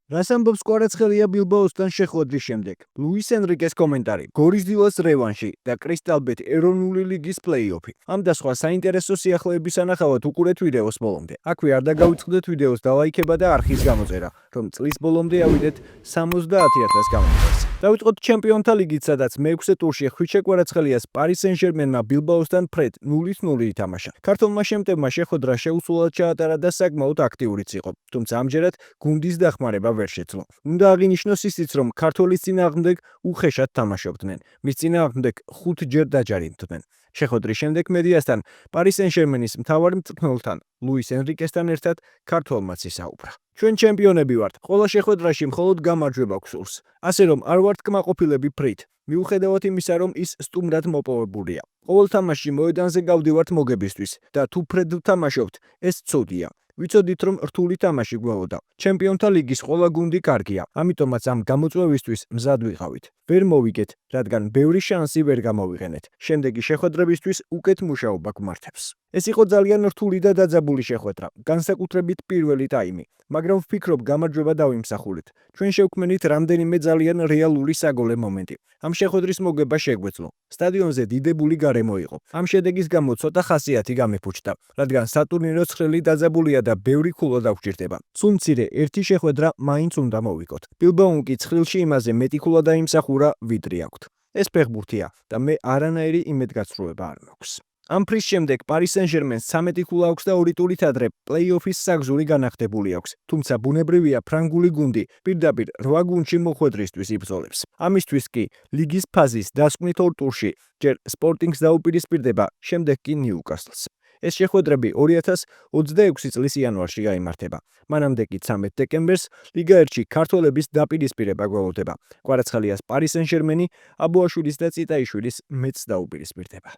რას ამბობს კვარაცხელია ბილბაოსთან შეხვედრის შემდეგ? ლუის ენრიკეს კომენტარი, გორის დილას რევანში და კრისტალბეთ ეროვნული ლიგის პლეი-ოფი. ამ და სხვა საინტერესო სიახლეების სანახავად უყურეთ ვიდეოს ბოლომდე. აქვე არ დაგავიწყდეთ ვიდეოს დალაიქება და არხის გამოწერა, რომ წლის ბოლომდე ავიდეთ 70,000 გამომწერს. დავიწყოთ ჩემპიონთა ლიგით, სადაც მეექვსე ტურში ხვიჩე კვარაცხელიას პარი სენ-ჟერმენმა ბილბაოსთან ფრედ 0-0 ითამაშა. ქართველმა შემტევმა შეხვედრა შეუსულად ჩაატარა და საკმაოდ აქტიურიც იყო, თუმცა ამჯერად გუნდის დახმარება ვერ შეძლო. უნდა აღინიშნოს ისიც, რომ ქართველის წინააღმდეგ უხეშად თამაშობდნენ. მის წინააღმდეგ 5 ჯერ დაჯარიმდნენ. შეხვედრის შემდეგ მედიასთან პარი სენ-ჟერმენის მთავარ მწვრთნელთან ლუის ენრიკესთან ერთად ქართველმაც ისაუბრა. ჩვენ ჩემპიონები ვართ. ყველა შეხვედრაში მხოლოდ გამარჯვება გვსურს. ასე რომ არ ვართ კმაყოფილები ფრით. მიუხედავად იმისა, რომ ის სტუმრად მოპოვებულია. ყოველ თამაშში მოედანზე გავდივართ მოგებისთვის და თუ ფრედ ვთამაშობთ, ეს ცუდია. ვიცოდით, რომ რთული თამაში გველოდა. ჩემპიონთა ლიგის ყველა გუნდი კარგია, ამიტომაც ამ გამოწვევისთვის მზად ვიყავით. ვერ მოვიგეთ, რადგან ბევრი შანსი ვერ გამოვიყენეთ. შემდეგი შეხვედრებისთვის უკეთ მუშაობა გვმართებს. ეს იყო ძალიან რთული და დაძაბული შეხვედრა, განსაკუთრებით პირველი ტაიმი, მაგრამ ვფიქრობ გამარჯვება დავიმსახურეთ. ჩვენ შევქმნით რამდენიმე ძალიან რეალური საგოლე მომენტი. ამ შეხვედრის მოგება შეგვეძლო. სტადიონზე დიდებული გარემო იყო. ამ შედეგის გამო ცოტა ხასიათი გამიფუჭდა, რადგან სატურნირო ცხრილი დაძაბულია და ბევრი ქულა დაგვჭირდება. სულ მცირე ერთი შეხვედრა მაინც უნდა მოვიკოთ. ბილბაომ კი ცხრილში იმაზე მეტი ქულა დაიმსახურა, ვიდრე აქვთ. ეს ფეხბურთია და მე არანაირი იმედგაცრუება არ მაქვს. ამ ფრის შემდეგ პარი სენ-ჟერმენს 13 ქულა აქვს და 2 ტურით ადრე პლეი-ოფის საგზური განახდებული აქვს. თუმცა ბუნებრივია ფრანგული გუნდი პირდაპირ 8 გუნდში მოხვედრისთვის იბრძოლებს. ამისთვის კი ლიგის ფაზის დასკვნით 2 ტურში ჯერ სპორტინგს დაუპირისპირდება, შემდეგ კი ნიუკასლს. ეს შეხვედრები 2026 წლის იანვარში გაიმართება. მანამდე კი 13 დეკემბერს ლიგა 1-ში ქართველების დაპირისპირება გველოდება. კვარაცხელიას პარი სენ-ჟერმენი აბოაშვილის და წიტაიშვილის მეც დაუპირისპირდება.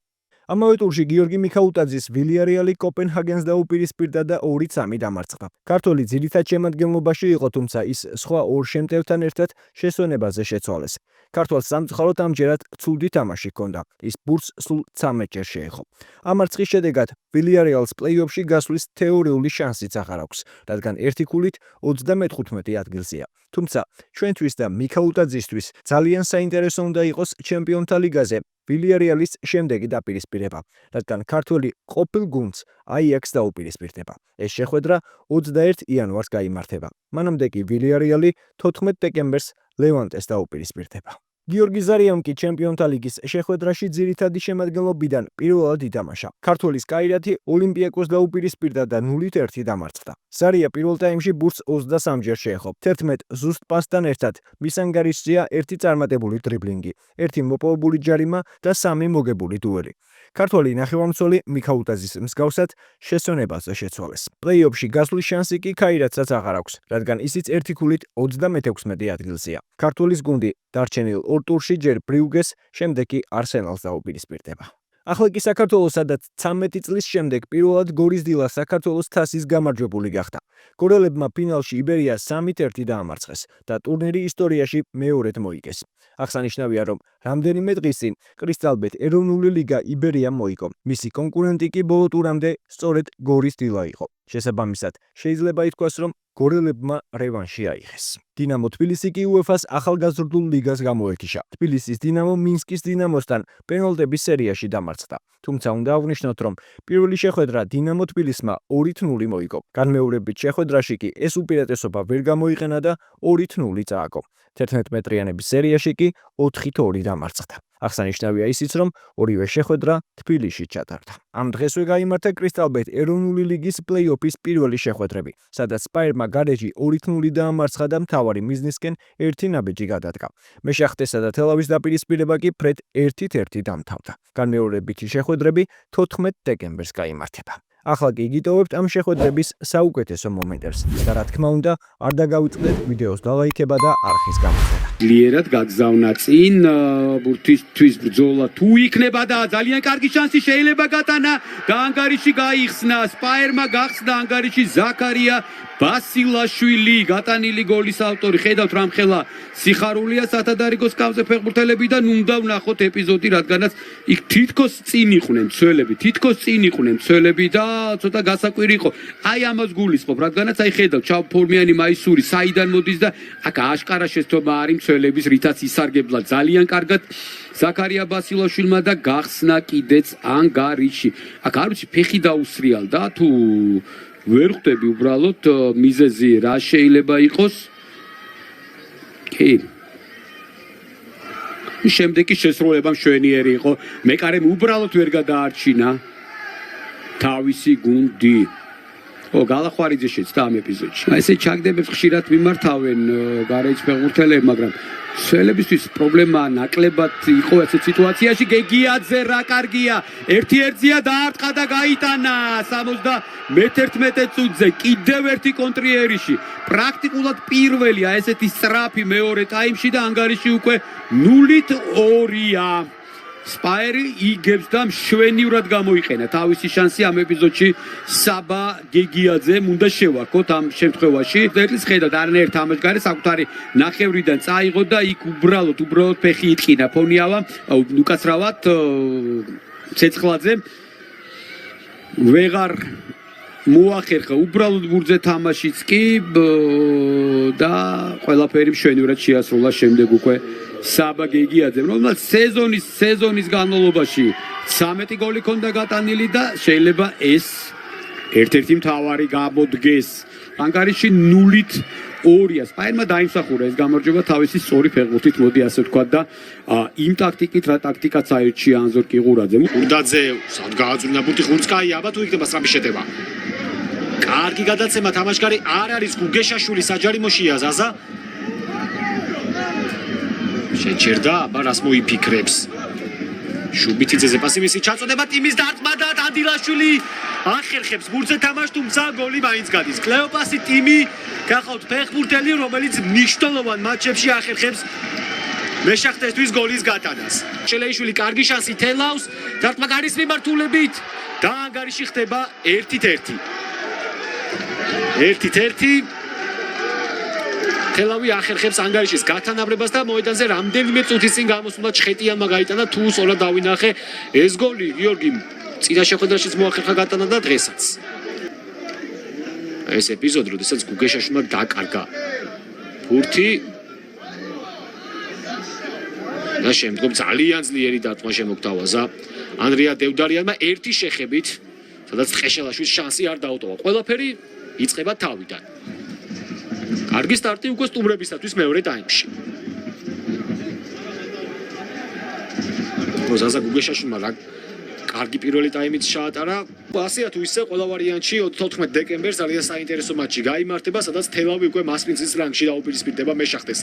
ამავე ტურში გიორგი მიქაუტაძის ვილიარეალი კოპენჰაგენს დაუპირისპირდა და 2-3 დამარცხდა. ქართველი ძირითად შემადგენლობაში იყო, თუმცა ის სხვა 2 შემტევთან ერთად შესვენებაზე შეცვალეს. ქართველს სამწუხაროდ ამჯერად ცუდი თამაში ჰქონდა. ის ბურთს სულ 13 ჯერ შეეხო. ამ მარცხის შედეგად ვილიარეალს პლეი-ოფში გასვლის თეორიული შანსიც აღარ აქვს, რადგან ერთი ქულით 35 ადგილზეა. თუმცა ჩვენთვის და მიქაუტაძისთვის ძალიან საინტერესო უნდა იყოს ჩემპიონთა ლიგაზე ვილიარეალის შემდეგი დაპირისპირება, რადგან ქართველი ყოფილ გუნდს აიაქსს დაუპირისპირდება. ეს შეხვედრა 21 იანვარს გაიმართება. მანამდე კი ვილიარეალი 14 დეკემბერს ლევანტეს დაუპირისპირდება. გიორგი ზარიამ კი ჩემპიონთა ლიგის შეხვედრაში ძირითადი შემადგენლობიდან პირველად ითამაშა. ქართველის კაირათი ოლიმპიაკოს დაუპირისპირდა და 0-1 დამარცხდა. ზარია პირველ ტაიმში ბურთს 23 ჯერ შეეხო. 11 ზუსტ პასთან ერთად მის ანგარიშზეა 1 წარმატებული დრიბლინგი, 1 მოპოვებული ჯარიმა და 3 მოგებული დუელი. ქართველი ნახევარმცველი მიქაუტაძის მსგავსად შესვენებაზე შეცვალეს. პლეი-ოფში გასვლის შანსი კი კაირათსაც აღარ აქვს, რადგან ისიც ერთი ქულით 36 ადგილზეა. ქართველის გუნდი დარჩენილ 2 ტურში ჯერ ბრიუგეს, შემდეგ კი არსენალს დაუპირისპირდება. ახლა კი საქართველოს, სადაც 13 წლის შემდეგ პირველად გორის დილა საქართველოს თასის გამარჯვებული გახდა. გორელებმა ფინალში იბერიას 3-1 დაამარცხეს და ტურნირი ისტორიაში მეორედ მოიგეს. აღსანიშნავია, რომ რამდენიმე დღის წინ კრისტალბეთ ეროვნული ლიგა იბერიამ მოიგო. მისი კონკურენტი კი ბოლო ტურამდე სწორედ გორის დილა იყო. შესაბამისად, შეიძლება ითქვას, რომ გორელებმა რევანში აიღეს. დინამო თბილისი კი უეფას ახალგაზრდულ ლიგას გამოეთიშა. თბილისის დინამო მინსკის დინამოსთან პენალტების სერიაში დამარცხდა. თუმცა უნდა აღვნიშნოთ, რომ პირველი შეხვედრა დინამო თბილისმა 2-0 მოიგო. განმეორებით შეხვედრაში კი ეს უპირატესობა ვერ გამოიყენა და 2-0 წააგო. 11 მეტრიანების სერიაში კი 4-2 დამარცხდა. აღსანიშნავია ისიც, რომ ორივე შეხვედრა თბილისში ჩატარდა. ამ დღესვე გაიმართა კრისტალბეთ ეროვნული ლიგის პლეი-ოფის პირველი შეხვედრები, სადაც სპაერმა გარეჯი 2-0 დაამარცხა და მთავარი მიზნისკენ 1 ნაბეჯი გადადგა. მეშახტესა და თელავის დაპირისპირება კი ფრედ 1-1 დამთავრდა. განმეორებითი შეხვედრები 14 დეკემბერს გაიმართება. ახლა კი გიტოვებთ ამ შეხვედრების საუკეთესო მომენტებს და რა თქმა უნდა, არ დაგავიწყდეთ ვიდეოს დალაიქება და არხის გამოწერა. ძლიერად გაგზავნა წინ ბურთისთვის ბრძოლა თუ იქნება და ძალიან კარგი შანსი შეიძლება გატანა და ანგარიში გაიხსნა, სპაერმა გახსნა ანგარიში ზაქარია ბასილაშვილი, გატანილი გოლის ავტორი. ხედავთ რამხელა სიხარულია სათადარიგოს კავზე ფეხბურთელებიდან. უნდა ვნახოთ ეპიზოდი, რადგანაც იქ თითქოს წინ იყვნენ მცველები და ცოტა გასაკვირი იყო. აი ამას გულისხმობ, რადგანაც აი ხედავ ჩავფორმიანი მაისური საიდან მოდის და აქ აშკარა შეცდომა არის მცველების, რითაც ისარგებლა ძალიან კარგად ზაქარია ბასილაშვილმა და გახსნა კიდეც ანგარიში. აქ არ ვიცი ფეხი დაუსრიალდა თუ ვერ ხვდები უბრალოდ მიზეზი რა შეიძლება იყოს. კი შემდეგი შესრულება მშვენიერი იყო. მეკარემ უბრალოდ ვერ გადაარჩინა თავისი გუნდი. გალახვარიძე შეცდა ამ ეპიზოდში. ესე ჩაგდებებს ხშირად მიმართავენ გარეჯ ფეხბურთელები, მაგრამ სველებისთვის პრობლემაა ნაკლებად იყო ესეთ სიტუაციაში. გეგიაძე რა კარგია. 1-1-ზეა დაარტყა და გაიტანა 71 წუთზე. კიდევ ერთი კონტრიერიში. პრაქტიკულად პირველია ესეთი სწრაფი მეორე ტაიმში და ანგარიში უკვე 0-2-ია. სპაერი იგებს და მშვენივრად გამოიყენა თავისი შანსი ამ ეპიზოდში. საბა გეგიაძემ უნდა შევაქოთ ამ შემთხვევაში. ერთის ხედავთ არანაირ თამაშგარეს საკუთარი ნახევრიდან წაიღო და იქ უბრალოდ ფეხი იტკინა ფონიავა, უკაცრავად ცეცხლაძემ ვეღარ მოახერხა უბრალოდ ბურთზე თამაშიც კი და ყველაფერი მშვენივრად შეასრულა შემდეგ უკვე საბა გეგიაძემ, რომელსაც სეზონის განმავლობაში 13 გოლი ჰქონდა გატანილი და შეიძლება ეს ერთ-ერთი მთავარი გამოდგეს. ანგარიში 0-2-ია. სპაერმა დაიმსახურა ეს გამარჯვება თავისი სწორი ფეხბურთით, მოდი ასე ვთქვათ და იმ ტაქტიკით, რა ტაქტიკაც აირჩია ანზორ კიღურაძემ. ურდაძე სად გააძვირნა ბურთი ხუნცკაი, აბა თუ იქნება სწრაფი შეტევა. კარგი გადაცემა, თამაშგარი არ არის გუგეშაშვილი საჯარიმოშია ზაზა. შეჭერდა, აბა რას მოიფიქრებს. შუბიტიძეზე პასი მისი ჩაწოდება ტიმის დარტყმა და დადილაშვილი ახერხებს ბურთზე თამაშს, თუმცა გოლი მაინც გადის. კლეოპასი ტიმი გახავთ ფეხბურთელი, რომელიც მნიშვნელოვან მატჩებში ახერხებს მეშახტესთვის გოლის გატანას. შელეიშვილი კარგი შანსი თელავს, დარტყმა გარის მიმართულებით და ანგარიში ხდება 1-1. 1-1. თელავი ახერხებს ანგარიშის გათანაბრებას და მოედანზე რამდენიმე წუთის წინ გამოსულა ჩხეტიანმა გაიტანა, თუ სწორად დავინახე ეს გოლი გიორგი წინა შეხვედრაშიც მოახერხა გატანა და დღესაც. ეს ეპიზოდი, როდესაც გუგეშაშვილმა დაკარგა ბურთი და შემდგომ ძალიან ძლიერი დარტყმა შემოგთავაზა ანდრია დევდარიანმა ერთი შეხებით, სადაც ტყეშელაშვილს შანსი არ დაუტოვა. ყველაფერი იწყება თავიდან. კარგი სტარტი უკვე სტუმრებისათვის მეორე ტაიმში. ზაზა გუგეშაშვილმა რა კარგი პირველი ტაიმიც ჩაატარა. ასეა თუ ისე ყველა ვარიანტში 14 დეკემბერს ძალიან საინტერესო მატჩი გაიმართება, სადაც თელავი უკვე მასპინძლის რანგში დაუპირისპირდება მეშახტეს.